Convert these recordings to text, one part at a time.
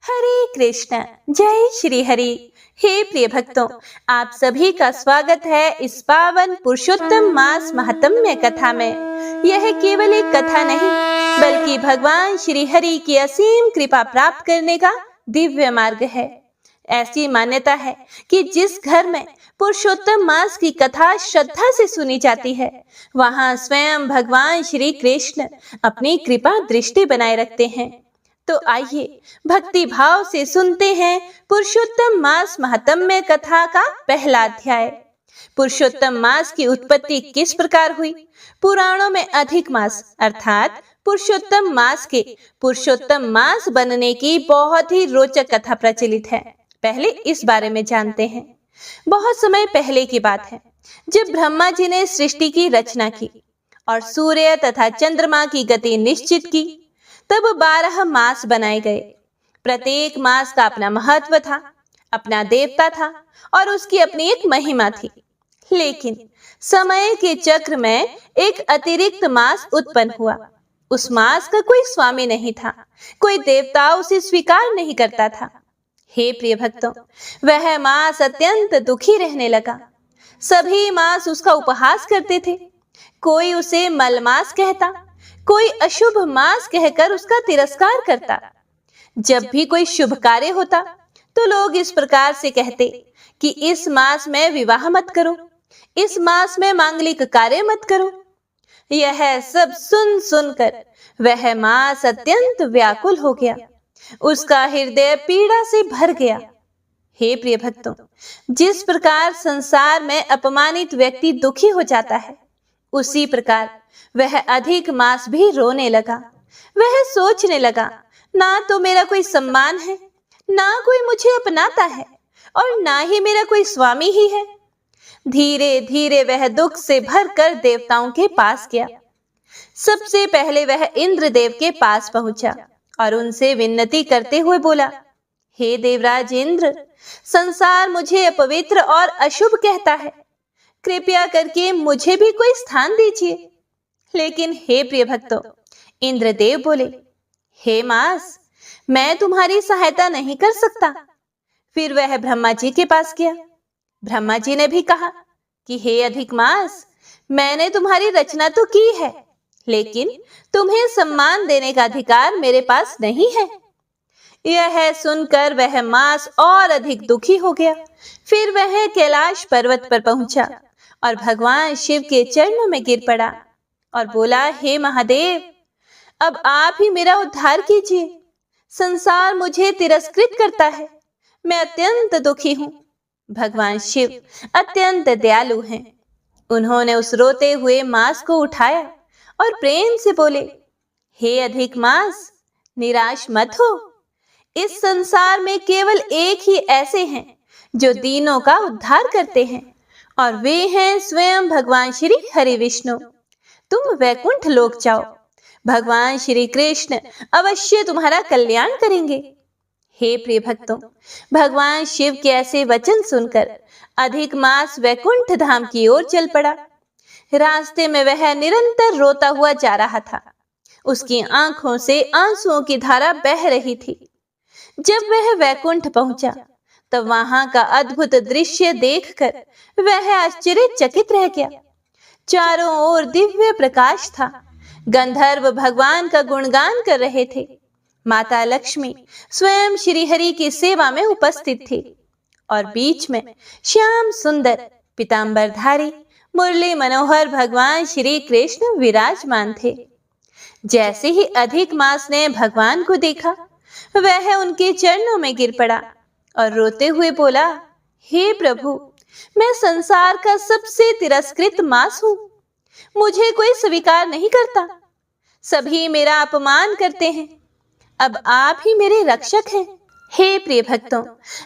हरे कृष्ण, जय श्री हरि। हे प्रिय भक्तों, आप सभी का स्वागत है इस पावन पुरुषोत्तम मास महात्म्य कथा में। यह केवल एक कथा नहीं, बल्कि भगवान श्री हरि की असीम कृपा प्राप्त करने का दिव्य मार्ग है। ऐसी मान्यता है कि जिस घर में पुरुषोत्तम मास की कथा श्रद्धा से सुनी जाती है, वहां स्वयं भगवान श्री कृष्ण अपनी कृपा दृष्टि बनाए रखते हैं। तो आइए भक्ति भाव से सुनते हैं पुरुषोत्तम मास महात्म्य कथा का पहला अध्याय। पुरुषोत्तम मास की उत्पत्ति किस प्रकार हुई? पुराणों में अधिक मास अर्थात पुरुषोत्तम मास के पुरुषोत्तम मास बनने की बहुत ही रोचक कथा प्रचलित है। पहले इस बारे में जानते हैं। बहुत समय पहले की बात है, जब ब्रह्मा जी ने सृष्टि की रचना की और सूर्य तथा चंद्रमा की गति निश्चित की, तब 12 मास बनाए गए। प्रत्येक मास का अपना महत्व था, अपना देवता था और उसकी अपनी एक महिमा थी। लेकिन समय के चक्र में एक अतिरिक्त मास उत्पन्न हुआ। उस मास का कोई स्वामी नहीं था, कोई देवता उसे स्वीकार नहीं करता था। हे प्रिय भक्तों, वह मास अत्यंत दुखी रहने लगा। सभी मास उसका उपहास करते थे। कोई उसे मलमास कहता, कोई अशुभ मास कहकर उसका तिरस्कार करता। जब भी कोई शुभ कार्य होता तो लोग इस प्रकार से कहते कि इस मास में विवाह मत करो, इस मास में मांगलिक कार्य मत करो। यह सब सुन सुनकर वह मास अत्यंत व्याकुल हो गया। उसका हृदय पीड़ा से भर गया। हे प्रिय भक्तों, जिस प्रकार संसार में अपमानित व्यक्ति दुखी हो जाता है, उसी प्रकार वह अधिक मास भी रोने लगा। वह सोचने लगा, ना तो मेरा कोई सम्मान है, ना कोई मुझे अपनाता है और ना ही मेरा कोई स्वामी ही है। धीरे धीरे वह दुख से भरकर देवताओं के पास गया। सबसे पहले वह इंद्रदेव के पास पहुंचा और उनसे विनती करते हुए बोला, हे देवराज इंद्र, संसार मुझे अपवित्र और अशुभ कहता है। कृपया करके मुझे भी कोई स्थान दीजिए। लेकिन हे प्रिय भक्तों, इंद्रदेव बोले, हे मास, मैं तुम्हारी सहायता नहीं कर सकता। फिर वह ब्रह्मा जी के पास गया। ब्रह्मा जी ने भी कहा कि हे अधिक मास, मैंने तुम्हारी रचना तो की है, लेकिन तुम्हें सम्मान देने का अधिकार मेरे पास नहीं है। यह सुनकर वह मास और अधिक दुखी हो गया। फिर वह कैलाश पर्वत पर पहुंचा और भगवान शिव के चरणों में गिर पड़ा और बोला, हे महादेव, अब आप ही मेरा उद्धार कीजिए। संसार मुझे तिरस्कृत करता है, मैं अत्यंत दुखी हूँ। भगवान शिव अत्यंत दयालु हैं। उन्होंने उस रोते हुए मास को उठाया और प्रेम से बोले, हे अधिक मास, निराश मत हो। इस संसार में केवल एक ही ऐसे हैं जो दीनों का उद्धार करते हैं, और वे हैं स्वयं भगवान श्री हरि विष्णु। तुम वैकुंठ लोक जाओ, भगवान श्री कृष्ण अवश्य तुम्हारा कल्याण करेंगे। हे प्रिय भक्तों, भगवान शिव के ऐसे वचन सुनकर अधिक मास वैकुंठ धाम की ओर चल पड़ा। रास्ते में वह निरंतर रोता हुआ जा रहा था। उसकी आंखों से आंसुओं की धारा बह रही थी। जब वह वैकुंठ पहुंचा, तब वहां का अद्भुत दृश्य देखकर वह आश्चर्यचकित रह गया। चारों ओर दिव्य प्रकाश था। गंधर्व भगवान का गुणगान कर रहे थे। माता लक्ष्मी स्वयं श्री हरि की सेवा में उपस्थित थी और बीच में श्याम सुंदर पीतांबरधारी मुरली मनोहर भगवान श्री कृष्ण विराजमान थे। जैसे ही अधिक मास ने भगवान को देखा, वह उनके चरणों में गिर पड़ा और रोते हुए बोला, हे प्रभु, मैं संसार का सबसे तिरस्कृत मास हूँ। मुझे कोई स्वीकार नहीं करता। सभी मेरा अपमान करते हैं। अब आप ही मेरे रक्षक हैं। हे प्रिय भक्तों,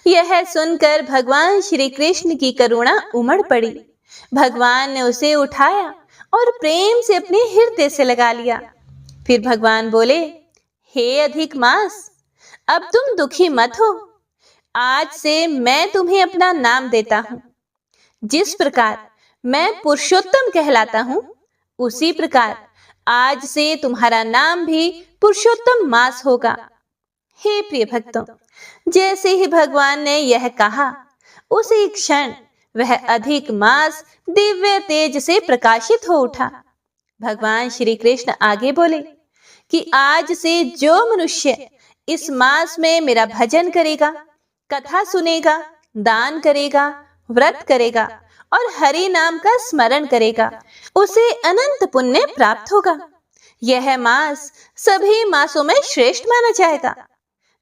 यह सुनकर भगवान श्री कृष्ण की करुणा उमड़ पड़ी। भगवान ने उसे उठाया और प्रेम से अपने हृदय से लगा लिया। फिर भगवान बोले, हे अधिक मास, अब तुम दुखी मत हो। आज से मैं तुम्हें अपना नाम देता हूँ। जिस प्रकार मैं पुरुषोत्तम कहलाता हूँ, उसी प्रकार आज से तुम्हारा नाम भी पुरुषोत्तम मास होगा। हे प्रिय भक्तों, जैसे ही भगवान ने यह कहा, उसी क्षण वह अधिक मास दिव्य तेज से प्रकाशित हो उठा। भगवान श्री कृष्ण आगे बोले कि आज से जो मनुष्य इस मास में मेरा भजन करेगा, कथा सुनेगा, दान करेगा, व्रत करेगा और हरि नाम का स्मरण करेगा, उसे अनंत पुण्य प्राप्त होगा। यह मास सभी मासों में श्रेष्ठ माना जाएगा।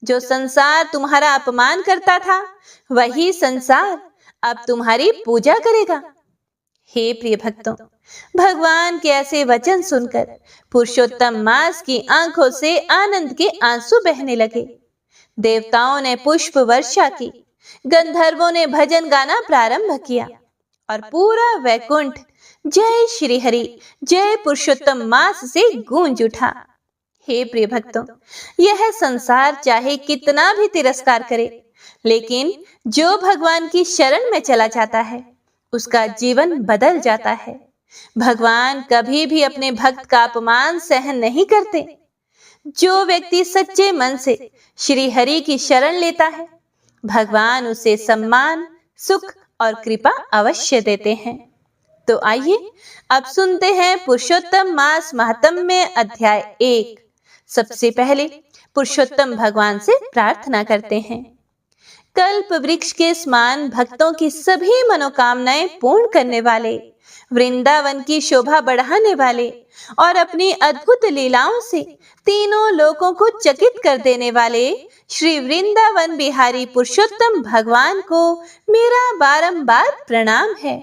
जो संसार तुम्हारा अपमान करता था, वही संसार अब तुम्हारी पूजा करेगा। हे प्रिय भक्तों, भगवान के ऐसे वचन सुनकर पुरुषोत्तम मास की आंखों से आनंद के आंसू बहने लगे। देवताओं ने पुष्प वर्षा की, गंधर्वों ने भजन गाना प्रारंभ किया और पूरा वैकुंठ जय श्री हरि, जय पुरुषोत्तम मास से गूंज उठा। हे प्रिय भक्तों, यह संसार चाहे कितना भी तिरस्कार करे, लेकिन जो भगवान की शरण में चला जाता है, उसका जीवन बदल जाता है। भगवान कभी भी अपने भक्त का अपमान सहन नहीं करते। जो व्यक्ति सच्चे मन से श्री हरि की शरण लेता है, भगवान उसे सम्मान, सुख और कृपा अवश्य देते हैं। तो आइए अब सुनते हैं पुरुषोत्तम मास महात्म्य अध्याय 1। सबसे पहले पुरुषोत्तम भगवान से प्रार्थना करते हैं। कल्प वृक्ष के समान भक्तों की सभी मनोकामनाएं पूर्ण करने वाले, वृंदावन की शोभा बढ़ाने वाले और अपनी अद्भुत लीलाओं से तीनों लोकों को चकित कर देने वाले श्री वृंदावन बिहारी पुरुषोत्तम भगवान को मेरा बारंबार प्रणाम है।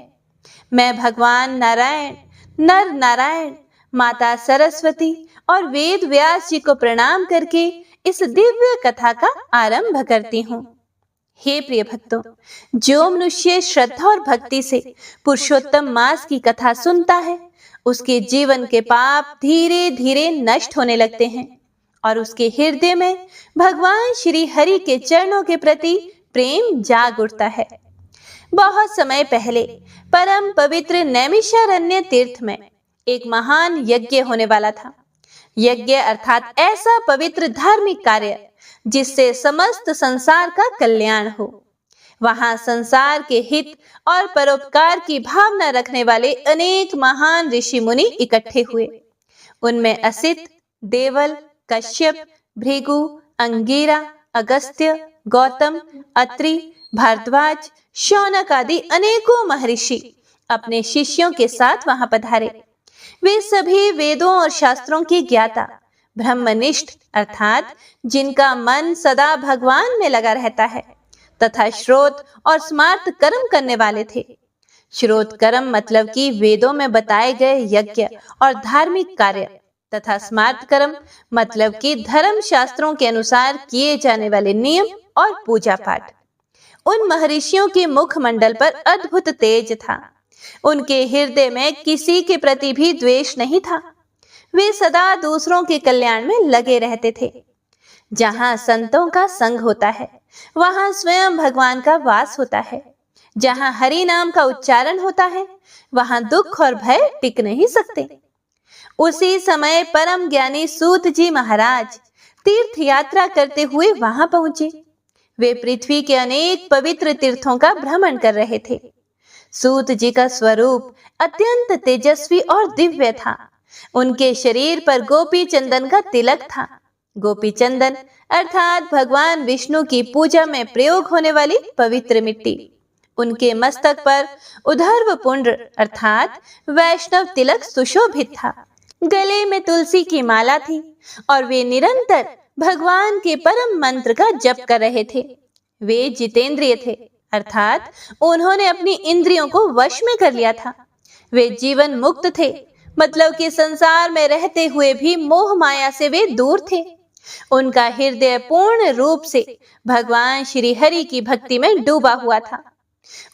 मैं भगवान नारायण, नर नारायण, माता सरस्वती और वेद व्यास जी को प्रणाम करके इस दिव्य कथा का आरंभ करती हूँ। हे प्रिय भक्तों, जो मनुष्य श्रद्धा और भक्ति से पुरुषोत्तम मास की कथा सुनता है, उसके जीवन के पाप धीरे धीरे नष्ट होने लगते हैं और उसके हृदय में भगवान श्री हरि के चरणों के प्रति प्रेम जाग उठता है। बहुत समय पहले परम पवित्र नैमिषारण्य तीर्थ में एक महान यज्ञ होने वाला था। यज्ञ अर्थात ऐसा पवित्र धार्मिक कार्य जिससे समस्त संसार का कल्याण हो। वहां संसार के हित और परोपकार की भावना रखने वाले अनेक महान ऋषि मुनि इकट्ठे हुए। उनमें असित, देवल, कश्यप, भृगु, अंगिरा, अगस्त्य, गौतम, अत्रि, भारद्वाज, शौनक आदि अनेकों महर्षि अपने शिष्यों के साथ वहां पधारे। वे सभी वेदों और शास्त्रों की ज्ञाता, ब्रह्मनिष्ठ अर्थात जिनका मन सदा भगवान में लगा रहता है, तथा श्रोत और स्मार्त कर्म करने वाले थे। श्रोत कर्म मतलब कि वेदों में बताए गए यज्ञ और धार्मिक कार्य, तथा स्मार्त कर्म मतलब कि धर्म शास्त्रों के अनुसार किए जाने वाले नियम और पूजा पाठ। उन महर्षियों के मुखमंडल पर अद्भुत तेज था। उनके हृदय में किसी के प्रति भी द्वेष नहीं था। वे सदा दूसरों के कल्याण में लगे रहते थे। जहां संतों का संग होता है, वहां स्वयं भगवान का वास होता है। जहां हरि नाम का उच्चारण होता है, वहां दुख और भय टिक नहीं सकते। उसी समय परम ज्ञानी सूत जी महाराज तीर्थ यात्रा करते हुए वहां पहुंचे। वे पृथ्वी के अनेक पवित्र तीर्थों का भ्रमण कर रहे थे। सूत जी का स्वरूप अत्यंत तेजस्वी और दिव्य था। उनके शरीर पर गोपी चंदन का तिलक था। गोपी चंदन अर्थात भगवान विष्णु की पूजा में प्रयोग होने वाली पवित्र मिट्टी। उनके मस्तक पर उधर्व पुंड्र अर्थात वैष्णव तिलक सुशोभित था। गले में तुलसी की माला थी और वे निरंतर भगवान के परम मंत्र का जप कर रहे थे। वे जितेंद्रिय थे अर्थात उन्होंने अपनी इंद्रियों को वश में कर लिया था। वे जीवन मुक्त थे मतलब कि संसार में रहते हुए भी मोह माया से वे दूर थे। उनका हृदय पूर्ण रूप से भगवान श्री हरि की भक्ति में डूबा हुआ था।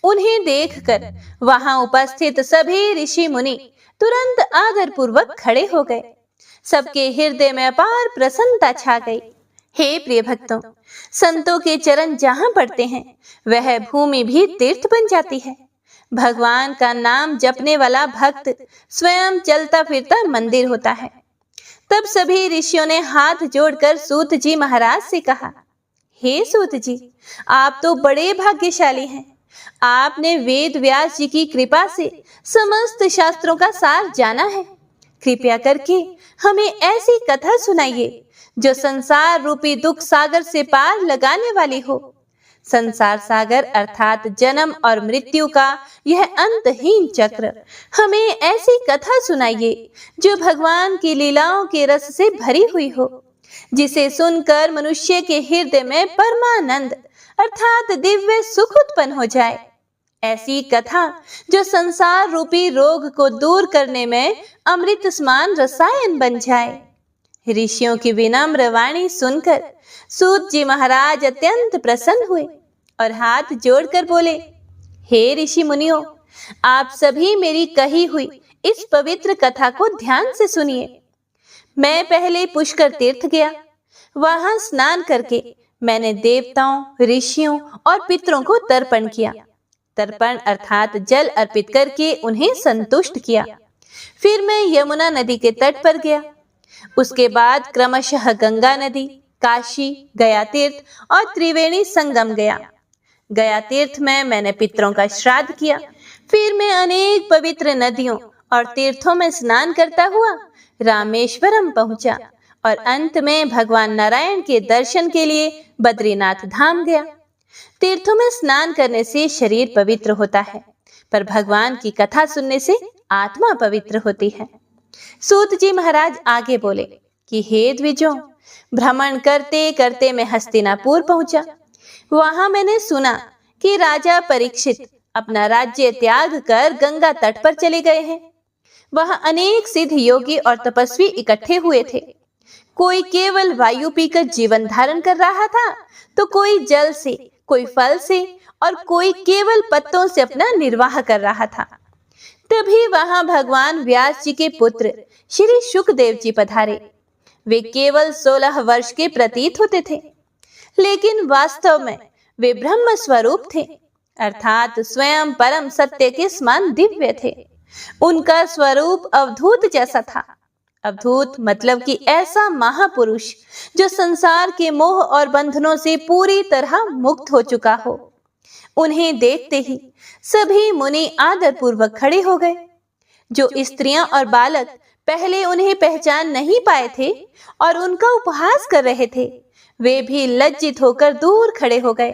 उन्हें देखकर वहां उपस्थित सभी ऋषि मुनि तुरंत आदर पूर्वक खड़े हो गए। सबके हृदय में अपार प्रसन्नता छा गई। हे प्रिय भक्तों, संतों के चरण जहां पड़ते हैं, वह भूमि भी तीर्थ बन जाती है। भगवान का नाम जपने वाला भक्त स्वयं चलता फिरता मंदिर होता है। तब सभी ऋषियों ने हाथ जोड़कर सूत जी महाराज से कहा, हे सूत जी, आप तो बड़े भाग्यशाली हैं। आपने वेद व्यास जी की कृपा से समस्त शास्त्रों का सार जाना है। कृपया करके हमें ऐसी कथा सुनाइए जो संसार रूपी दुख सागर से पार लगाने वाली हो। संसार सागर अर्थात जन्म और मृत्यु का यह अंतहीन चक्र, हमें ऐसी कथा सुनाइए जो भगवान की लीलाओं के रस से भरी हुई हो, जिसे सुनकर मनुष्य के हृदय में परमानंद अर्थात दिव्य सुख उत्पन्न हो जाए। ऐसी कथा जो संसार रूपी रोग को दूर करने में अमृत समान रसायन बन जाए। ऋषियों की विनम्र वाणी सुनकर सूत जी महाराज अत्यंत प्रसन्न हुए और हाथ जोड़कर बोले, हे ऋषि मुनियों, आप सभी मेरी कही हुई इस पवित्र कथा को ध्यान से सुनिए। मैं पहले पुष्कर तीर्थ गया। वहां स्नान करके मैंने देवताओं, ऋषियों और पितरों को तर्पण किया। तर्पण अर्थात जल अर्पित करके उन्हें संतुष्ट किया। फिर मैं यमुना नदी के तट पर गया। उसके बाद क्रमशः गंगा नदी, काशी, गया तीर्थ और त्रिवेणी संगम गया। गया तीर्थ में मैंने पितरों का श्राद्ध किया। फिर मैं अनेक पवित्र नदियों और तीर्थों में स्नान करता हुआ रामेश्वरम पहुंचा और अंत में भगवान नारायण के दर्शन के लिए बद्रीनाथ धाम गया। तीर्थों में स्नान करने से शरीर पवित्र होता है, पर भगवान की कथा सुनने से आत्मा पवित्र होती है। सूत जी महाराज आगे बोले कि हे द्विजों, भ्रमण करते करते मैं हस्तिनापुर पहुंचा। वहां मैंने सुना कि राजा परीक्षित अपना राज्य त्याग कर गंगा तट पर चले गए हैं। वहां अनेक सिद्ध योगी और तपस्वी इकट्ठे हुए थे। कोई केवल वायु पीकर जीवन धारण कर रहा था, तो कोई जल से, कोई फल से और कोई केवल पत्तों से अपना निर्वाह कर रहा था। तभी वहां भगवान व्यास जी के पुत्र श्री शुकदेव जी पधारे। वे केवल 16 वर्ष के प्रतीत होते थे, लेकिन वास्तव में वे ब्रह्म स्वरूप थे, अर्थात स्वयं परम सत्य के समान दिव्य थे। उनका स्वरूप अवधूत जैसा था। अवधूत मतलब कि ऐसा महापुरुष जो संसार के मोह और बंधनों से पूरी तरह मुक्त हो चुका हो। उन्हें देखते ही सभी मुनि आदर पूर्वक खड़े हो गए। जो स्त्रियां और बालक पहले उन्हें पहचान नहीं पाए थे और उनका उपहास कर रहे थे, वे भी लज्जित होकर दूर खड़े हो गए।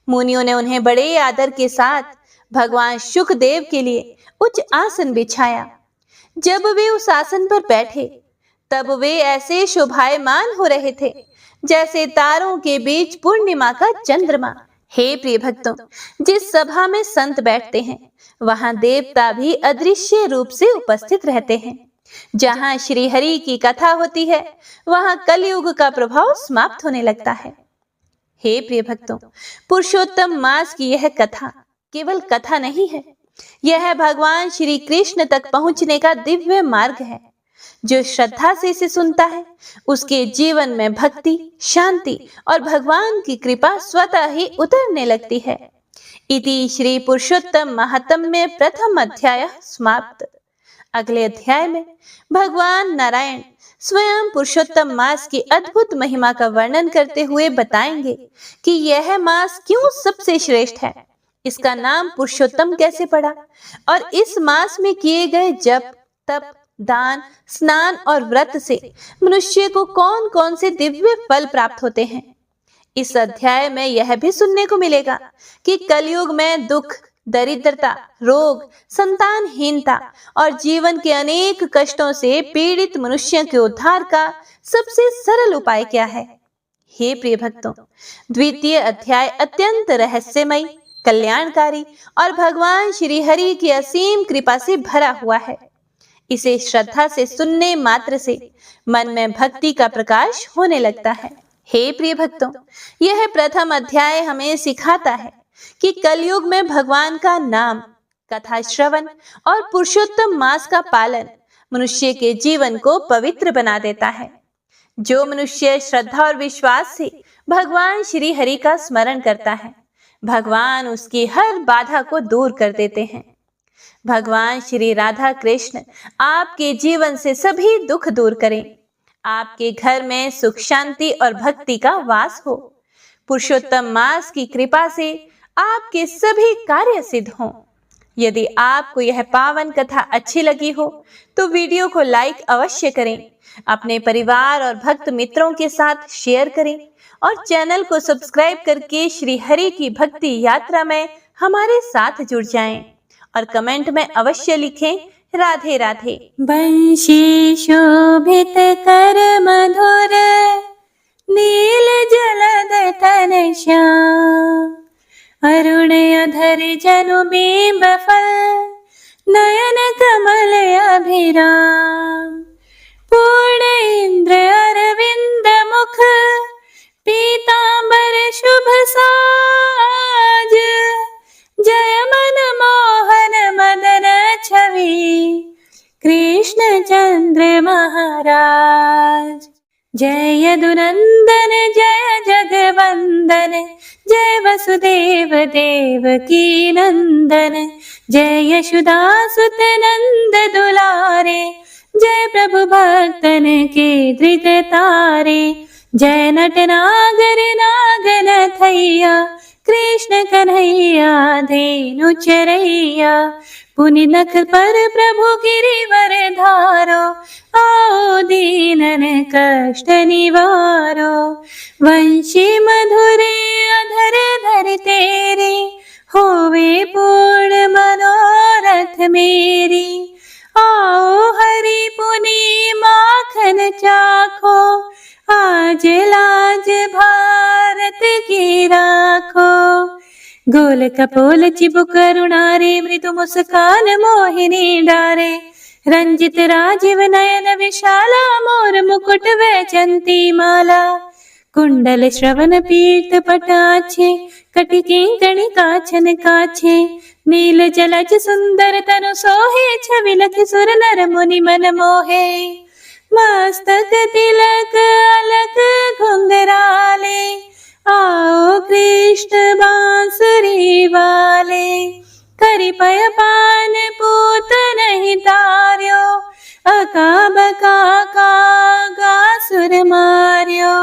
मुनियों ने उन्हें बड़े आदर के साथ भगवान शुकदेव के लिए उच्च आसन बिछाया। जब वे उस आसन पर बैठे, तब वे ऐसे शोभायमान हो रहे थे जैसे तारों के बीच पूर्णिमा का चंद्रमा। हे प्रिय भक्तों, जिस सभा में संत बैठते हैं, वहां देवता भी अदृश्य रूप से उपस्थित रहते हैं। जहां श्री हरि की कथा होती है, वहां कलयुग का प्रभाव समाप्त होने लगता है। हे प्रिय भक्तों, पुरुषोत्तम मास की यह कथा केवल कथा नहीं है, यह भगवान श्री कृष्ण तक पहुंचने का दिव्य मार्ग है। जो श्रद्धा से इसे सुनता है, उसके जीवन में भक्ति, शांति और भगवान की कृपा स्वतः ही उतरने लगती है। इति श्री पुरुषोत्तम महात्म्य प्रथम अध्याय समाप्त। अगले अध्याय में भगवान नारायण स्वयं पुरुषोत्तम मास की अद्भुत महिमा का वर्णन करते हुए बताएंगे कि यह मास क्यों सबसे श्रेष्ठ है, इसका नाम पुरुषोत्तम कैसे पड़ा और इस मास में किए गए जप, तप, दान, स्नान और व्रत से मनुष्य को कौन कौन से दिव्य फल प्राप्त होते हैं। इस अध्याय में यह भी सुनने को मिलेगा कि कलयुग में दुख, दरिद्रता, रोग, संतानहीनता और जीवन के अनेक कष्टों से पीड़ित मनुष्य के उद्धार का सबसे सरल उपाय क्या है। हे प्रिय भक्तों, द्वितीय अध्याय अत्यंत रहस्यमयी, कल्याणकारी और भगवान श्री हरि की असीम कृपा से भरा हुआ है। इसे श्रद्धा से सुनने मात्र से मन में भक्ति का प्रकाश होने लगता है। हे प्रिय भक्तों, यह प्रथम अध्याय हमें सिखाता है कि कलयुग में भगवान का नाम, कथा श्रवण और पुरुषोत्तम मास का पालन मनुष्य के जीवन को पवित्र बना देता है। जो मनुष्य श्रद्धा और विश्वास से भगवान श्री हरि का स्मरण करता है, भगवान उसकी हर बाधा को दूर कर देते हैं। भगवान श्री राधा कृष्ण आपके जीवन से सभी दुख दूर करें। आपके घर में सुख शांति और भक्ति का वास हो। पुरुषोत्तम मास की कृपा से आपके सभी कार्य सिद्ध हों। यदि आपको यह पावन कथा अच्छी लगी हो तो वीडियो को लाइक अवश्य करें, अपने परिवार और भक्त मित्रों के साथ शेयर करें और चैनल को सब्सक्राइब करके श्री हरि की भक्ति यात्रा में हमारे साथ जुड़ जाएं और कमेंट में अवश्य लिखें राधे राधे। वंशी शोभित कर मधुर नील जलद तन श्याम, अरुण अधर जनु बिंब फल नयन कमल अभिराम। पूर्ण इंद्र अरविंद मुख पीतांबर शुभ साज, जय मन मोहन मदन छवि कृष्ण चंद्र महाराज। जय यदुनंदन जय जगवंदन, जय वसुदेव देवकी नंदन, जय यशोदासुत नंद दुलारे, जय प्रभु भक्तन के धृत तारे। जय नट नागर नागन थैया, कृष्ण कन्हैया धेनु चरैया। पुनि नख पर प्रभु गिरिवर धारो, आओ दीनन कष्ट निवारो। वंशी मधुरे अधर धर तेरे, होवे पूर्ण मनोरथ मेरी। आओ हरि पुनि माखन चाखो, आज लाज भारत की राखो। गोल कपोल चिबुक करुणारे, मृदु मुस्कान मोहिनी डारे। रंजित राजीव नयन विशाला, मोर मुकुट वैजंती माला। कुंडल श्रवण पीत पटाछे, कटि किंकणी काछन काछे। नील जलज सुंदर तनु सोहे, छवि लखि सुर नर मुनि मन मोहे। मस्तक तिलक अलक घुंघराले, आओ कृष्ण बांसुरी वाले। करि पय पान पूत नहीं तार्यो, अका बका का सुर मार्यो।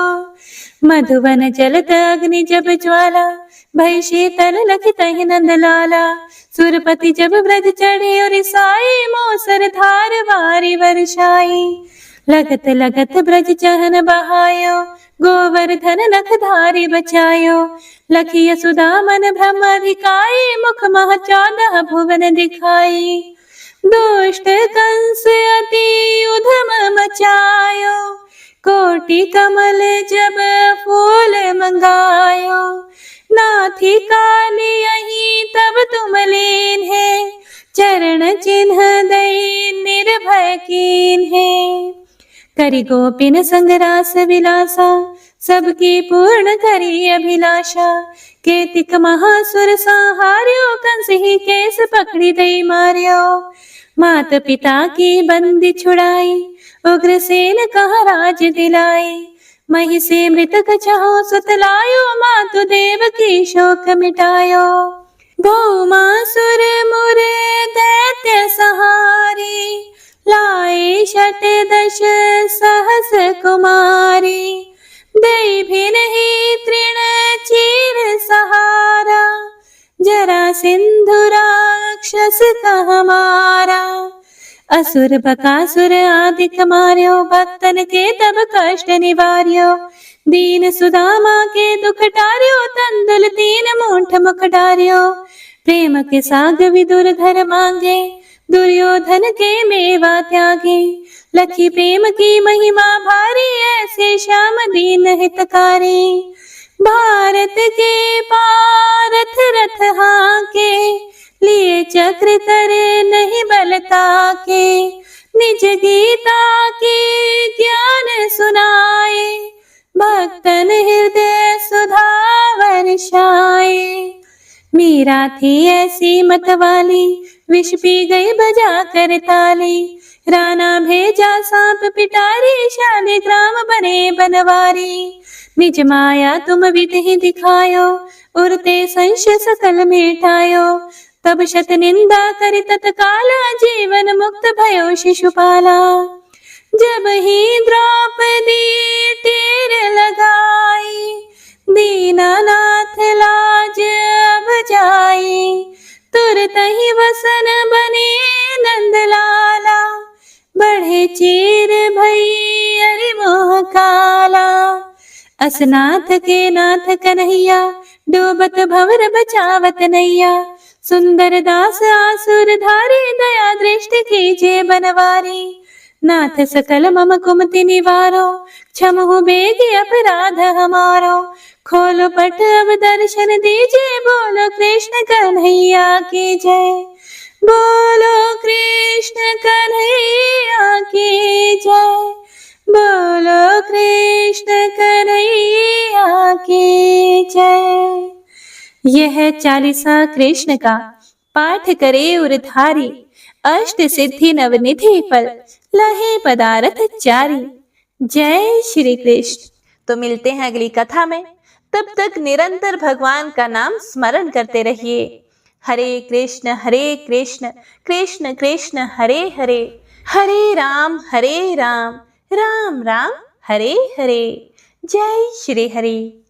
मधुवन जलत अग्नि जब ज्वाला, भई शीतल लखि तहि नंद लाला। सुरपति जब ब्रज चढ़े और साई, मोसर धार वारी वर्षाई। लगत लगत ब्रज चहन बहायो, गोवर्धन नख धारी बचायो। लखी यशोदा मन ब्रह्म अधिकाई, मुख मह 14 भुवन दिखाई। दुष्ट कंस अति उधम मचायो, कोटि कमल जब फूल मंगायो। नाथी काली यही तब तुम लीन है, चरण चिन्ह दई निर्भय कीन है। करि गोपिन संग रास विलासा, सबकी पूर्ण करी अभिलाषा। केतिक महासुर संहार्यो, कंस ही केस पकड़ी दई मार्यो। मात पिता की बंदी छुड़ाई, उग्रसेन कहा राज दिलाई। मही से मृतक छहो सुत लायो, मातु देव की शोक मिटायो। भौमासुर मुर दैत्य सहारी, लाए शत दश सहस कुमारी। दई भिन ही तृण चीर सहारा, जरा सिंधु राक्षस कह मारा। असुर बकासुर आदिक मार्यो, भक्तन के तब कष्ट निवार्यो। दीन सुदामा के दुख टार्यो, तंदुल 3 मूठ मुख डार्यो। प्रेम के साग विदुर घर मांगे, दुर्योधन के मेवा त्यागे। लखी प्रेम की महिमा भारी, ऐसे श्याम दीन हितकारी। भारत के पारथ रथ हाके, लिए चक्र करे नहीं बलता के। निज गीता के ज्ञान सुनाए, भक्तन हृदय सुधा वर्षाए। मीरा थी ऐसी मतवाली, विष पी गई बजा कर ताली। राणा भेजा सांप पिटारी, शालिग्राम बने बनवारी। निज माया तुम विधि दिखायो, उरते संशय सकल मिटायो। तब शत निंदा करि तत्काला, जीवन मुक्त भयो शिशुपाला। जब ही द्रौपदी तीर लगाई, दीनानाथ लाज अब जाई। तुरत ही वसन बने नंदलाला, बढ़े चीर भई अरि मोह काला। असनाथ के नाथ कन्हैया, डूबत भंवर बचावत नैया। सुंदर दास आसुर धारी, दया दृष्टि कीजे बनवारी। नाथ सकल मम कुमति निवारो, क्षमहु बेगी अपराध हमारो। खोलो पट अब दर्शन दीजिए, बोलो कृष्ण कन्हैया की जय। बोलो कृष्ण कन्हैया की जय। बोलो कृष्ण कन्हैया की जय। यह चालीसा कृष्ण का पाठ करे उरधारी, अष्ट सिद्धि नवनिधि फल लहे पदारथ चारी। जय श्री कृष्ण। तो मिलते हैं अगली कथा में, तब तक निरंतर भगवान का नाम स्मरण करते रहिए। हरे कृष्ण कृष्ण कृष्ण हरे हरे, हरे राम राम राम हरे हरे। जय श्री हरि।